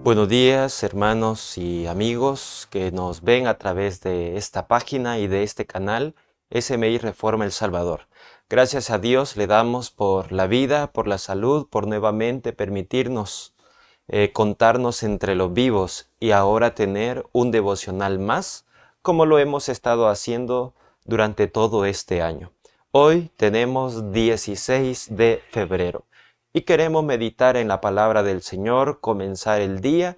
Buenos días, hermanos y amigos que nos ven a través de esta página y de este canal, SMI Reforma El Salvador. Gracias a Dios le damos por la vida, por la salud, por nuevamente permitirnos contarnos entre los vivos y ahora tener un devocional más, como lo hemos estado haciendo durante todo este año. Hoy tenemos 16 de febrero. Y queremos meditar en la palabra del Señor, comenzar el día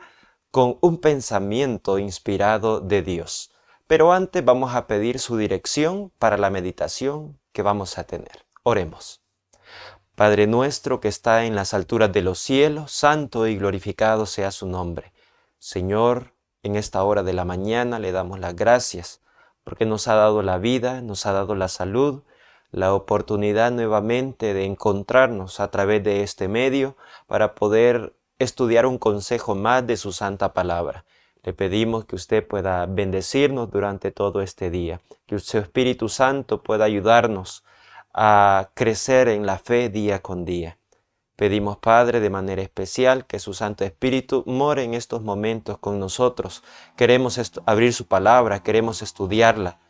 con un pensamiento inspirado de Dios. Pero antes vamos a pedir su dirección para la meditación que vamos a tener. Oremos. Padre nuestro que está en las alturas de los cielos, santo y glorificado sea su nombre. Señor, en esta hora de la mañana le damos las gracias porque nos ha dado la vida, nos ha dado la salud, la oportunidad nuevamente de encontrarnos a través de este medio para poder estudiar un consejo más de su santa palabra. Le pedimos que usted pueda bendecirnos durante todo este día, que su Espíritu Santo pueda ayudarnos a crecer en la fe día con día. Pedimos, Padre, de manera especial que su Santo Espíritu more en estos momentos con nosotros. Queremos abrir su palabra, queremos estudiarla.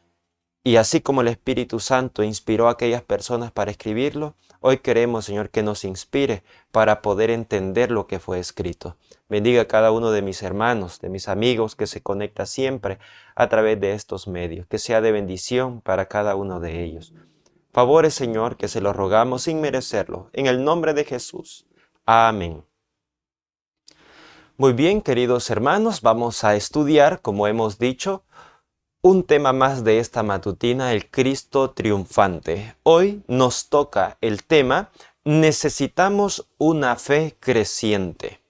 Y así como el Espíritu Santo inspiró a aquellas personas para escribirlo, hoy queremos, Señor, que nos inspire para poder entender lo que fue escrito. Bendiga a cada uno de mis hermanos, de mis amigos que se conecta siempre a través de estos medios, que sea de bendición para cada uno de ellos. Favores, Señor, que se los rogamos sin merecerlo, en el nombre de Jesús. Amén. Muy bien, queridos hermanos, vamos a estudiar, como hemos dicho, un tema más de esta matutina, el Cristo triunfante. Hoy nos toca el tema, necesitamos una fe creciente.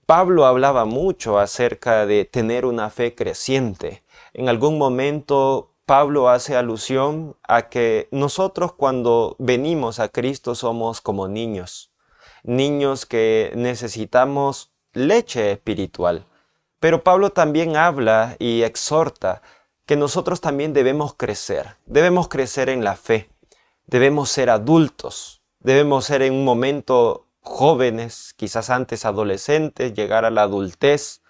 Pablo hablaba mucho acerca de tener una fe creciente. En algún momento Pablo hace alusión a que nosotros cuando venimos a Cristo somos como niños. Niños que necesitamos leche espiritual. Pero Pablo también habla y exhorta que nosotros también debemos crecer en la fe, debemos ser adultos, debemos ser en un momento jóvenes, quizás antes adolescentes, llegar a la adultez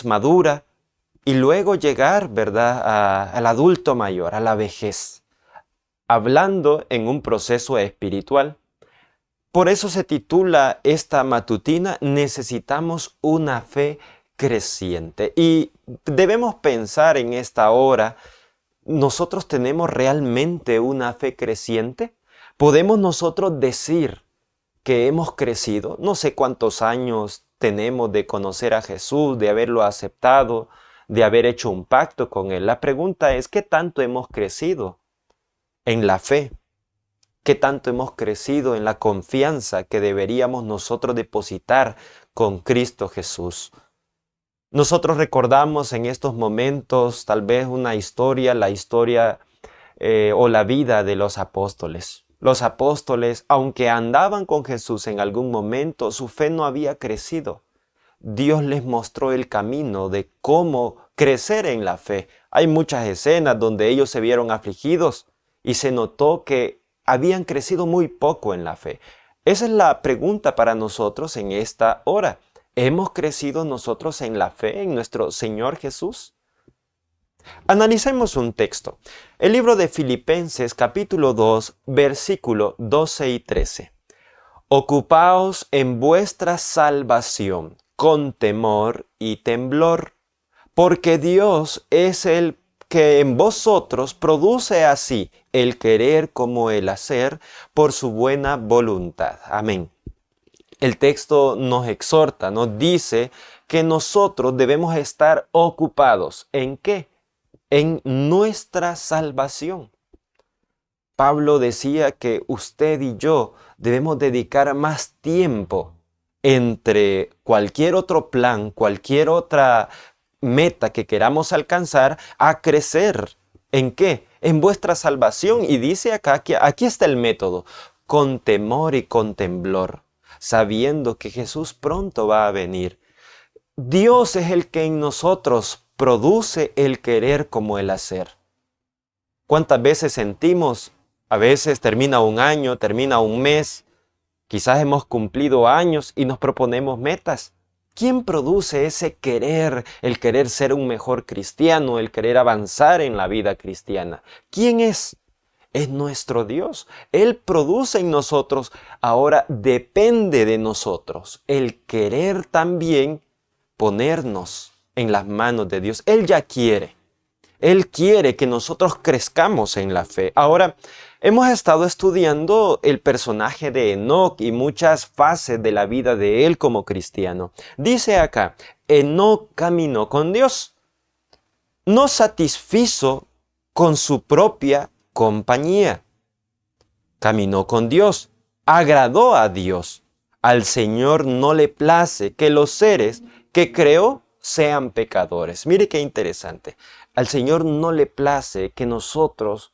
madura, y luego llegar, ¿verdad?, al adulto mayor, a la vejez, hablando en un proceso espiritual. Por eso se titula esta matutina, necesitamos una fe creciente. Y debemos pensar en esta hora, ¿nosotros tenemos realmente una fe creciente? ¿Podemos nosotros decir que hemos crecido? No sé cuántos años tenemos de conocer a Jesús, de haberlo aceptado, de haber hecho un pacto con Él. La pregunta es, ¿qué tanto hemos crecido en la fe? ¿Qué tanto hemos crecido en la confianza que deberíamos nosotros depositar con Cristo Jesús? Nosotros recordamos en estos momentos tal vez una historia, la historia o la vida de los apóstoles. Los apóstoles, aunque andaban con Jesús en algún momento, su fe no había crecido. Dios les mostró el camino de cómo crecer en la fe. Hay muchas escenas donde ellos se vieron afligidos y se notó que habían crecido muy poco en la fe. Esa es la pregunta para nosotros en esta hora. ¿Hemos crecido nosotros en la fe en nuestro Señor Jesús? Analicemos un texto. El libro de Filipenses capítulo 2, versículo 12 y 13. Ocupaos en vuestra salvación con temor y temblor, porque Dios es el que en vosotros produce así el querer como el hacer por su buena voluntad. Amén. El texto nos exhorta, nos dice que nosotros debemos estar ocupados. ¿En qué? En nuestra salvación. Pablo decía que usted y yo debemos dedicar más tiempo entre cualquier otro plan, cualquier otra meta que queramos alcanzar, a crecer. ¿En qué? En vuestra salvación. Y dice acá que aquí está el método, con temor y con temblor, sabiendo que Jesús pronto va a venir. Dios es el que en nosotros produce el querer como el hacer. ¿Cuántas veces sentimos? A veces termina un año, termina un mes, quizás hemos cumplido años y nos proponemos metas. ¿Quién produce ese querer, el querer ser un mejor cristiano, el querer avanzar en la vida cristiana? ¿Quién es? Es nuestro Dios. Él produce en nosotros. Ahora depende de nosotros el querer también ponernos en las manos de Dios. Él ya quiere. Él quiere que nosotros crezcamos en la fe. Ahora, hemos estado estudiando el personaje de Enoc y muchas fases de la vida de él como cristiano. Dice acá, Enoc caminó con Dios. No satisfizo con su propia compañía. Caminó con Dios. Agradó a Dios. Al Señor no le place que los seres que creó sean pecadores. Mire qué interesante. Al Señor no le place que nosotros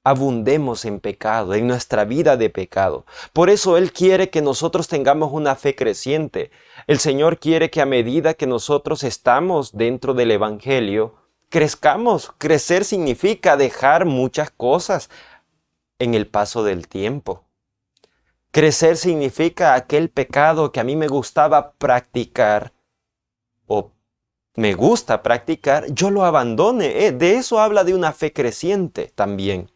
abundemos en pecado, en nuestra vida de pecado. Por eso Él quiere que nosotros tengamos una fe creciente. El Señor quiere que a medida que nosotros estamos dentro del Evangelio, crezcamos. Crecer significa dejar muchas cosas en el paso del tiempo. Crecer significa aquel pecado que a mí me gustaba practicar o me gusta practicar, yo lo abandone. De eso habla de una fe creciente también.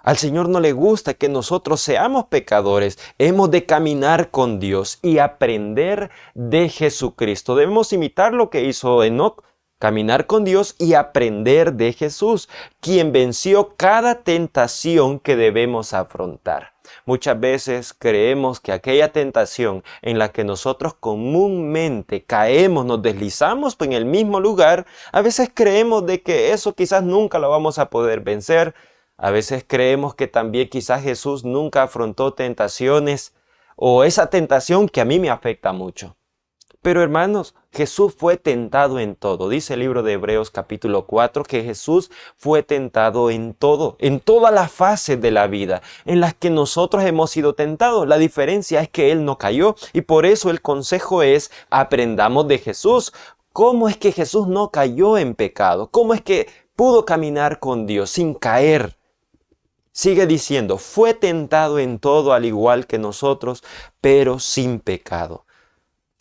Al Señor no le gusta que nosotros seamos pecadores. Hemos de caminar con Dios y aprender de Jesucristo. Debemos imitar lo que hizo Enoc, caminar con Dios y aprender de Jesús, quien venció cada tentación que debemos afrontar. Muchas veces creemos que aquella tentación en la que nosotros comúnmente caemos, nos deslizamos en el mismo lugar, a veces creemos de que eso quizás nunca lo vamos a poder vencer. A veces creemos que también quizás Jesús nunca afrontó tentaciones o esa tentación que a mí me afecta mucho. Pero hermanos, Jesús fue tentado en todo. Dice el libro de Hebreos capítulo 4 que Jesús fue tentado en todo, en todas las fases de la vida en las que nosotros hemos sido tentados. La diferencia es que Él no cayó y por eso el consejo es aprendamos de Jesús. ¿Cómo es que Jesús no cayó en pecado? ¿Cómo es que pudo caminar con Dios sin caer? Sigue diciendo, fue tentado en todo al igual que nosotros, pero sin pecado.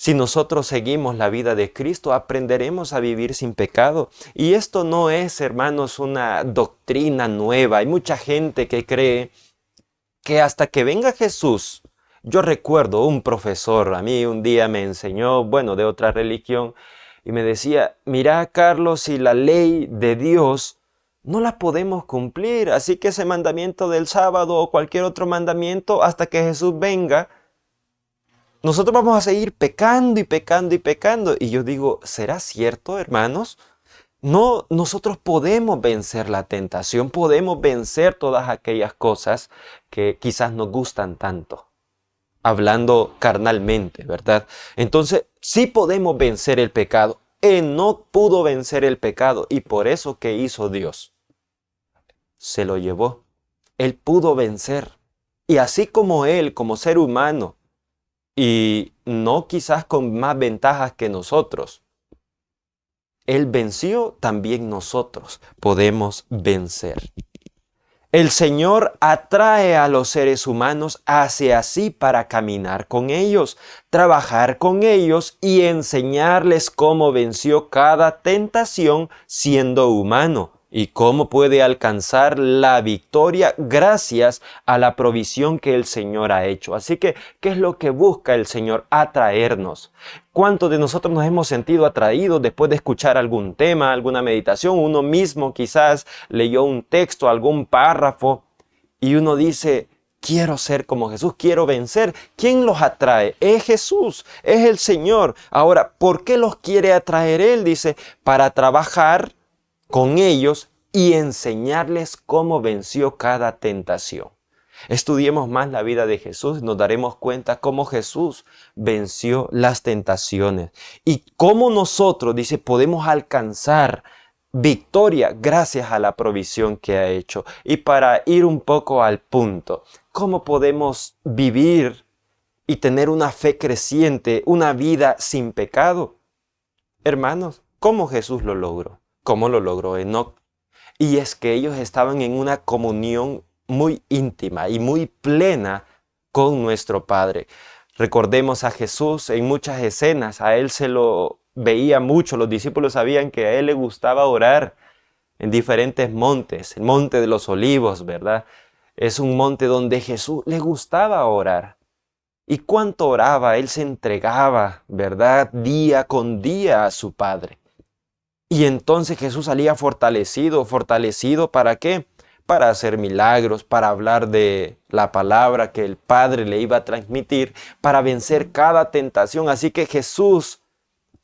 Si nosotros seguimos la vida de Cristo, aprenderemos a vivir sin pecado. Y esto no es, hermanos, una doctrina nueva. Hay mucha gente que cree que hasta que venga Jesús, yo recuerdo un profesor, a mí un día me enseñó, de otra religión, y me decía, mira, Carlos, si la ley de Dios no la podemos cumplir, así que ese mandamiento del sábado o cualquier otro mandamiento, hasta que Jesús venga, nosotros vamos a seguir pecando y pecando y pecando. Y yo digo, ¿será cierto, hermanos? No, nosotros podemos vencer la tentación, podemos vencer todas aquellas cosas que quizás nos gustan tanto, hablando carnalmente, ¿verdad? Entonces, sí podemos vencer el pecado. Él no pudo vencer el pecado y por eso, ¿qué hizo Dios? Se lo llevó. Él pudo vencer. Y así como Él, como ser humano, y no quizás con más ventajas que nosotros, Él venció, también nosotros podemos vencer. El Señor atrae a los seres humanos hacia sí para caminar con ellos, trabajar con ellos y enseñarles cómo venció cada tentación siendo humano y cómo puede alcanzar la victoria gracias a la provisión que el Señor ha hecho. Así que, ¿qué es lo que busca el Señor? Atraernos. ¿Cuántos de nosotros nos hemos sentido atraídos después de escuchar algún tema, alguna meditación? Uno mismo quizás leyó un texto, algún párrafo y uno dice, quiero ser como Jesús, quiero vencer. ¿Quién los atrae? Es Jesús, es el Señor. Ahora, ¿por qué los quiere atraer Él? Dice, para trabajar con ellos y enseñarles cómo venció cada tentación. Estudiemos más la vida de Jesús y nos daremos cuenta cómo Jesús venció las tentaciones y cómo nosotros, dice, podemos alcanzar victoria gracias a la provisión que ha hecho. Y para ir un poco al punto, ¿cómo podemos vivir y tener una fe creciente, una vida sin pecado? Hermanos, ¿cómo Jesús lo logró? ¿Cómo lo logró Enoc? Y es que ellos estaban en una comunión muy íntima y muy plena con nuestro Padre. Recordemos a Jesús en muchas escenas, a él se lo veía mucho, los discípulos sabían que a él le gustaba orar en diferentes montes, el monte de los olivos, ¿verdad? Es un monte donde Jesús le gustaba orar. ¿Y cuánto oraba? Él se entregaba, ¿verdad? Día con día a su Padre. Y entonces Jesús salía fortalecido, fortalecido ¿para qué? Para hacer milagros, para hablar de la palabra que el Padre le iba a transmitir, para vencer cada tentación. Así que Jesús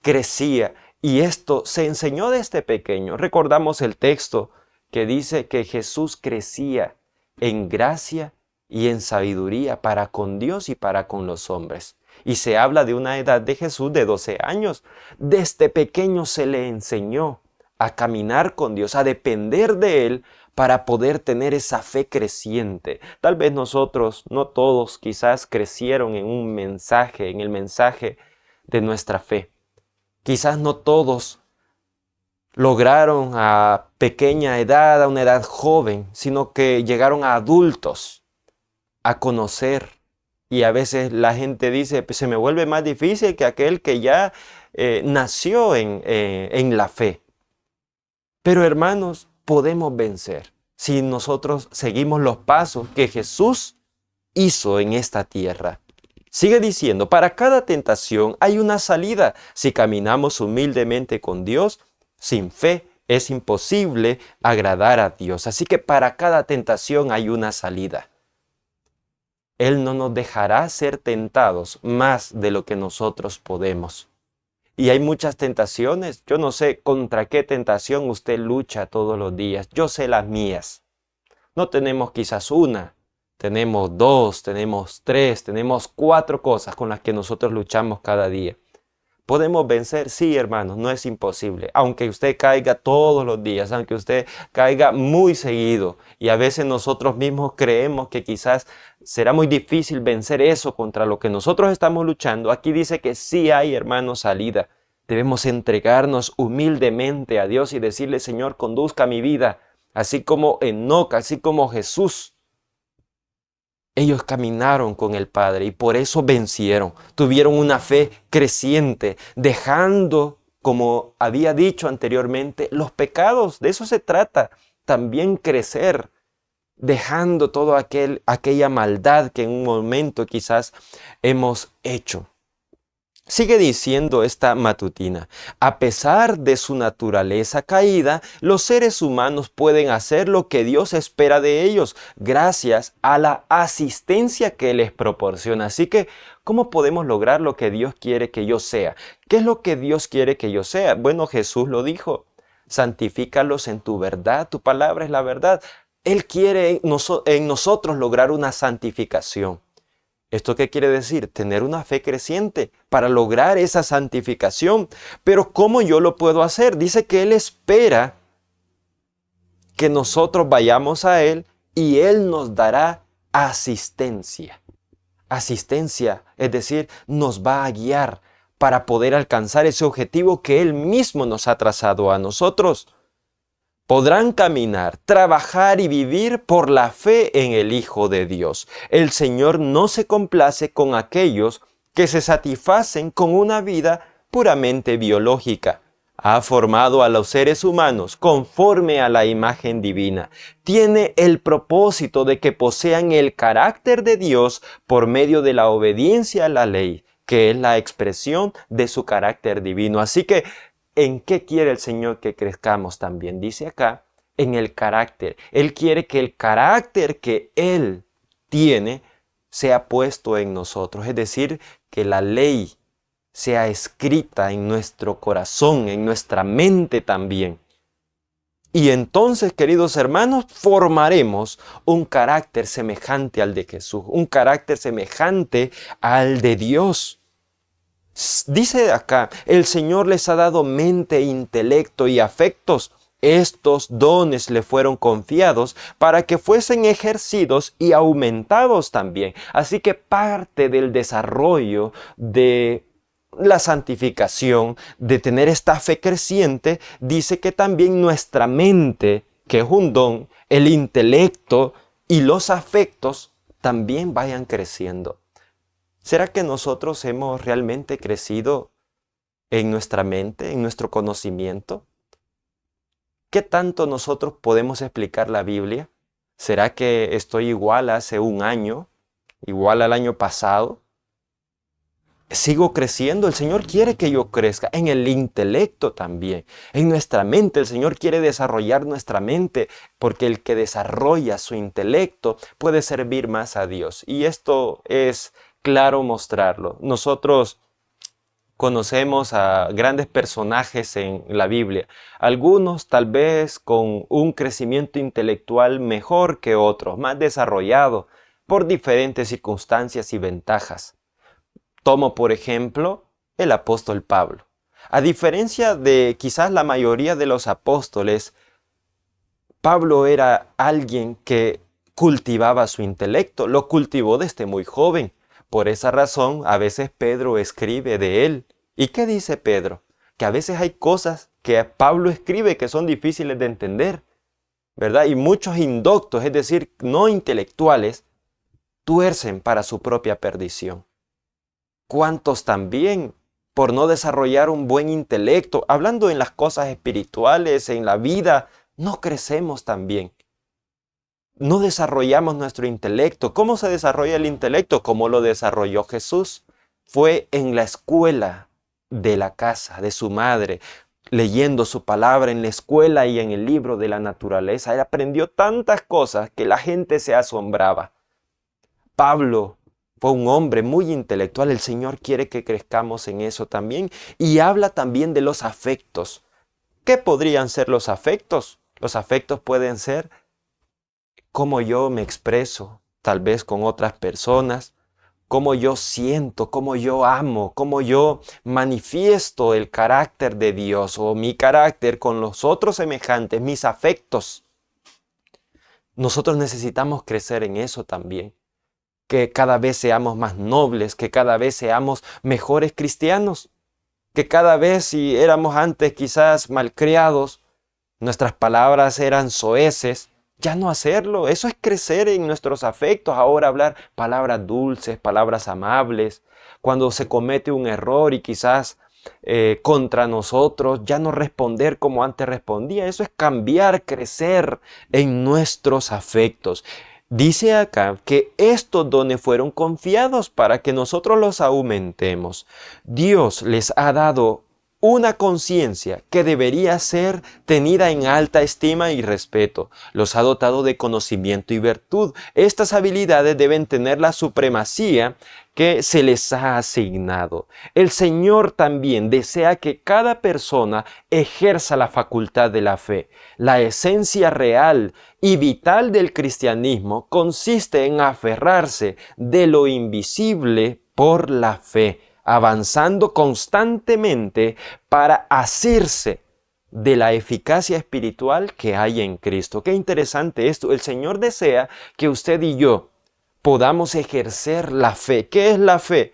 crecía y esto se enseñó desde pequeño. Recordamos el texto que dice que Jesús crecía en gracia y en sabiduría para con Dios y para con los hombres. Y se habla de una edad de Jesús de 12 años. Desde pequeño se le enseñó a caminar con Dios, a depender de Él para poder tener esa fe creciente. Tal vez nosotros, no todos, quizás crecieron en un mensaje, en el mensaje de nuestra fe. Quizás no todos lograron a pequeña edad, a una edad joven, sino que llegaron a adultos a conocer. Y a veces la gente dice, pues se me vuelve más difícil que aquel que ya nació en la fe. Pero hermanos, podemos vencer si nosotros seguimos los pasos que Jesús hizo en esta tierra. Sigue diciendo, para cada tentación hay una salida. Si caminamos humildemente con Dios, sin fe es imposible agradar a Dios. Así que para cada tentación hay una salida. Él no nos dejará ser tentados más de lo que nosotros podemos. Y hay muchas tentaciones. Yo no sé contra qué tentación usted lucha todos los días. Yo sé las mías. No tenemos quizás una, tenemos 2, tenemos 3, tenemos 4 cosas con las que nosotros luchamos cada día. ¿Podemos vencer? Sí, hermanos, no es imposible. Aunque usted caiga todos los días, aunque usted caiga muy seguido. Y a veces nosotros mismos creemos que quizás será muy difícil vencer eso contra lo que nosotros estamos luchando. Aquí dice que sí hay, hermanos, salida. Debemos entregarnos humildemente a Dios y decirle, Señor, conduzca mi vida. Así como Enoc, así como Jesús. Ellos caminaron con el Padre y por eso vencieron. Tuvieron una fe creciente, dejando, como había dicho anteriormente, los pecados. De eso se trata. También crecer, dejando toda aquella maldad que en un momento quizás hemos hecho. Sigue diciendo esta matutina, a pesar de su naturaleza caída, los seres humanos pueden hacer lo que Dios espera de ellos, gracias a la asistencia que les proporciona. Así que, ¿cómo podemos lograr lo que Dios quiere que yo sea? ¿Qué es lo que Dios quiere que yo sea? Bueno, Jesús lo dijo, santifícalos en tu verdad, tu palabra es la verdad. Él quiere en nosotros lograr una santificación. ¿Esto qué quiere decir? Tener una fe creciente para lograr esa santificación. Pero ¿cómo yo lo puedo hacer? Dice que Él espera que nosotros vayamos a Él y Él nos dará asistencia. Asistencia, es decir, nos va a guiar para poder alcanzar ese objetivo que Él mismo nos ha trazado a nosotros. Podrán caminar, trabajar y vivir por la fe en el Hijo de Dios. El Señor no se complace con aquellos que se satisfacen con una vida puramente biológica. Ha formado a los seres humanos conforme a la imagen divina. Tiene el propósito de que posean el carácter de Dios por medio de la obediencia a la ley, que es la expresión de su carácter divino. Así que, ¿en qué quiere el Señor que crezcamos también? Dice acá, en el carácter. Él quiere que el carácter que Él tiene sea puesto en nosotros. Es decir, que la ley sea escrita en nuestro corazón, en nuestra mente también. Y entonces, queridos hermanos, formaremos un carácter semejante al de Jesús, un carácter semejante al de Dios. Dice acá, el Señor les ha dado mente, intelecto y afectos. Estos dones le fueron confiados para que fuesen ejercidos y aumentados también. Así que parte del desarrollo de la santificación, de tener esta fe creciente, dice que también nuestra mente, que es un don, el intelecto y los afectos también vayan creciendo. ¿Será que nosotros hemos realmente crecido en nuestra mente, en nuestro conocimiento? ¿Qué tanto nosotros podemos explicar la Biblia? ¿Será que estoy igual hace un año, igual al año pasado? Sigo creciendo, el Señor quiere que yo crezca en el intelecto también, en nuestra mente. El Señor quiere desarrollar nuestra mente porque el que desarrolla su intelecto puede servir más a Dios. Y esto es claro mostrarlo. Nosotros conocemos a grandes personajes en la Biblia, algunos tal vez con un crecimiento intelectual mejor que otros, más desarrollado por diferentes circunstancias y ventajas. Tomo, por ejemplo, el apóstol Pablo. A diferencia de quizás la mayoría de los apóstoles, Pablo era alguien que cultivaba su intelecto, lo cultivó desde muy joven. Por esa razón, a veces Pedro escribe de él. ¿Y qué dice Pedro? Que a veces hay cosas que Pablo escribe que son difíciles de entender, ¿verdad? Y muchos indoctos, es decir, no intelectuales, tuercen para su propia perdición. ¿Cuántos también, por no desarrollar un buen intelecto, hablando en las cosas espirituales, en la vida, no crecemos también? No desarrollamos nuestro intelecto. ¿Cómo se desarrolla el intelecto? ¿Cómo lo desarrolló Jesús? Fue en la escuela de la casa de su madre, leyendo su palabra en la escuela y en el libro de la naturaleza. Él aprendió tantas cosas que la gente se asombraba. Pablo fue un hombre muy intelectual. El Señor quiere que crezcamos en eso también. Y habla también de los afectos. ¿Qué podrían ser los afectos? Los afectos pueden ser cómo yo me expreso, tal vez con otras personas, cómo yo siento, cómo yo amo, cómo yo manifiesto el carácter de Dios o mi carácter con los otros semejantes, mis afectos. Nosotros necesitamos crecer en eso también, que cada vez seamos más nobles, que cada vez seamos mejores cristianos, que cada vez si éramos antes quizás malcriados, nuestras palabras eran soeces, ya no hacerlo. Eso es crecer en nuestros afectos. Ahora hablar palabras dulces, palabras amables. Cuando se comete un error y quizás contra nosotros, ya no responder como antes respondía. Eso es cambiar, crecer en nuestros afectos. Dice acá que estos dones fueron confiados para que nosotros los aumentemos. Dios les ha dado una conciencia que debería ser tenida en alta estima y respeto. Los ha dotado de conocimiento y virtud. Estas habilidades deben tener la supremacía que se les ha asignado. El Señor también desea que cada persona ejerza la facultad de la fe. La esencia real y vital del cristianismo consiste en aferrarse de lo invisible por la fe, avanzando constantemente para asirse de la eficacia espiritual que hay en Cristo. Qué interesante esto. El Señor desea que usted y yo podamos ejercer la fe. ¿Qué es la fe?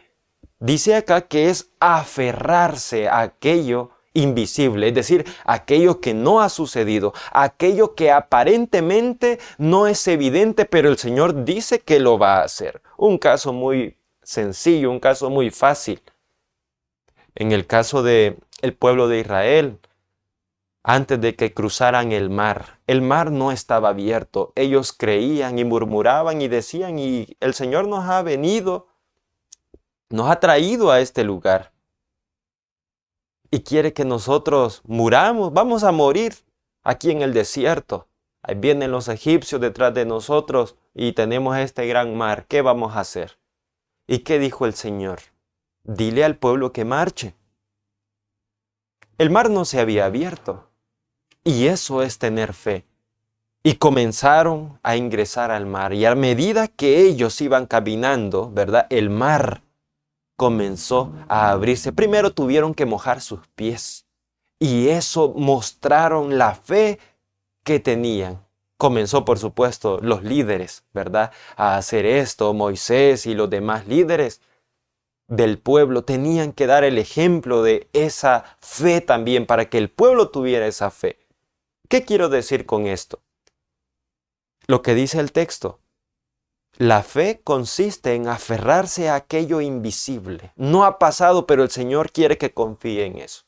Dice acá que es aferrarse a aquello invisible, es decir, aquello que no ha sucedido, aquello que aparentemente no es evidente, pero el Señor dice que lo va a hacer. Un caso muy sencillo, un caso muy fácil. En el caso del pueblo de Israel, antes de que cruzaran el mar no estaba abierto. Ellos creían y murmuraban y decían, y el Señor nos ha venido, nos ha traído a este lugar. Y quiere que nosotros muramos, vamos a morir aquí en el desierto. Ahí vienen los egipcios detrás de nosotros y tenemos este gran mar. ¿Qué vamos a hacer? ¿Y qué dijo el Señor? Dile al pueblo que marche. El mar no se había abierto. Y eso es tener fe. Y comenzaron a ingresar al mar. Y a medida que ellos iban caminando, ¿verdad? El mar comenzó a abrirse. Primero tuvieron que mojar sus pies. Y eso mostraron la fe que tenían. Comenzó, por supuesto, los líderes, ¿verdad? A hacer esto. Moisés y los demás líderes del pueblo tenían que dar el ejemplo de esa fe también para que el pueblo tuviera esa fe. ¿Qué quiero decir con esto? Lo que dice el texto. La fe consiste en aferrarse a aquello invisible. No ha pasado, pero el Señor quiere que confíe en eso.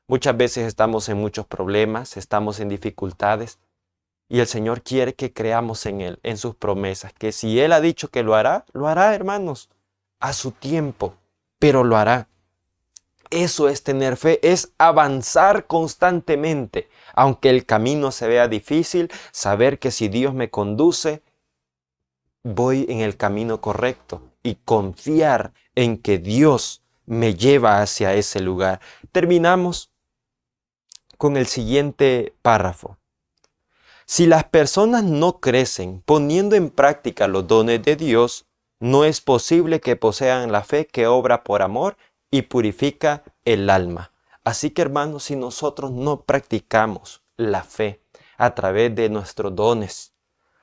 Muchas veces estamos en muchos problemas, estamos en dificultades, y el Señor quiere que creamos en Él, en sus promesas, que si Él ha dicho que lo hará, hermanos, a su tiempo, pero lo hará. Eso es tener fe, es avanzar constantemente, aunque el camino se vea difícil, saber que si Dios me conduce, voy en el camino correcto y confiar en que Dios me lleva hacia ese lugar. Terminamos con el siguiente párrafo. Si las personas no crecen poniendo en práctica los dones de Dios, no es posible que posean la fe que obra por amor y purifica el alma. Así que, hermanos, si nosotros no practicamos la fe a través de nuestros dones,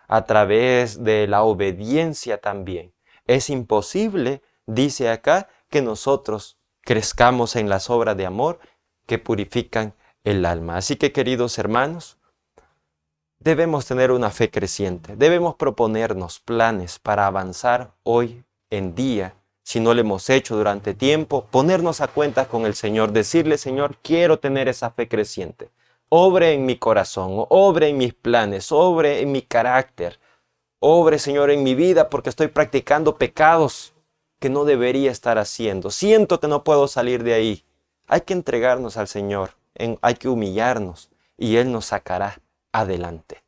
a través de la obediencia también, es imposible, dice acá, que nosotros crezcamos en las obras de amor que purifican el alma. Así que, queridos hermanos, debemos tener una fe creciente, debemos proponernos planes para avanzar hoy en día. Si no lo hemos hecho durante tiempo, ponernos a cuentas con el Señor, decirle, Señor, quiero tener esa fe creciente. Obre en mi corazón, obre en mis planes, obre en mi carácter, obre, Señor, en mi vida porque estoy practicando pecados que no debería estar haciendo. Siento que no puedo salir de ahí. Hay que entregarnos al Señor, hay que humillarnos y Él nos sacará adelante.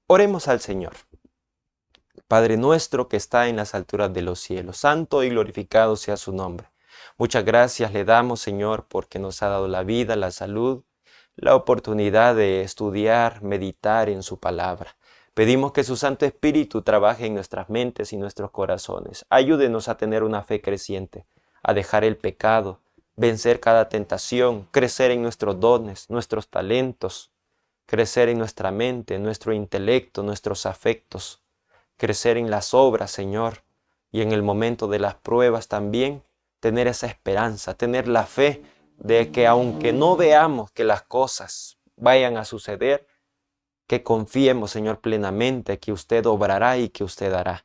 Oremos al Señor. Padre nuestro que está en las alturas de los cielos, santo y glorificado sea su nombre. Muchas gracias le damos, Señor, porque nos ha dado la vida, la salud, la oportunidad de estudiar, meditar en su palabra. Pedimos que su Santo Espíritu trabaje en nuestras mentes y nuestros corazones. Ayúdenos a tener una fe creciente, a dejar el pecado, vencer cada tentación, crecer en nuestros dones, nuestros talentos, crecer en nuestra mente, en nuestro intelecto, nuestros afectos, crecer en las obras, Señor, y en el momento de las pruebas también, tener esa esperanza, tener la fe de que aunque no veamos que las cosas vayan a suceder, que confiemos, Señor, plenamente que usted obrará y que usted hará.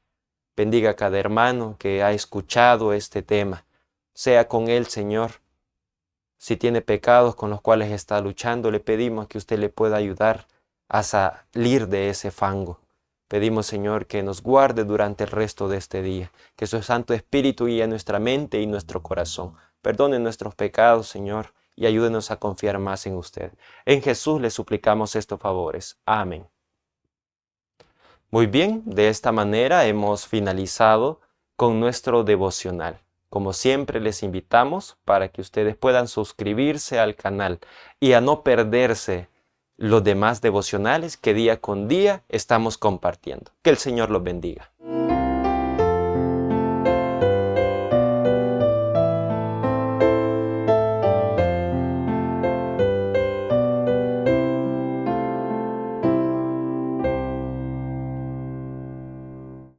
Bendiga a cada hermano que ha escuchado este tema. Sea con él, Señor. Si tiene pecados con los cuales está luchando, le pedimos que usted le pueda ayudar a salir de ese fango. Pedimos, Señor, que nos guarde durante el resto de este día, que su Santo Espíritu guíe nuestra mente y nuestro corazón. Perdone nuestros pecados, Señor, y ayúdenos a confiar más en usted. En Jesús le suplicamos estos favores. Amén. Muy bien, de esta manera hemos finalizado con nuestro devocional. Como siempre les invitamos para que ustedes puedan suscribirse al canal y a no perderse los demás devocionales que día con día estamos compartiendo. Que el Señor los bendiga.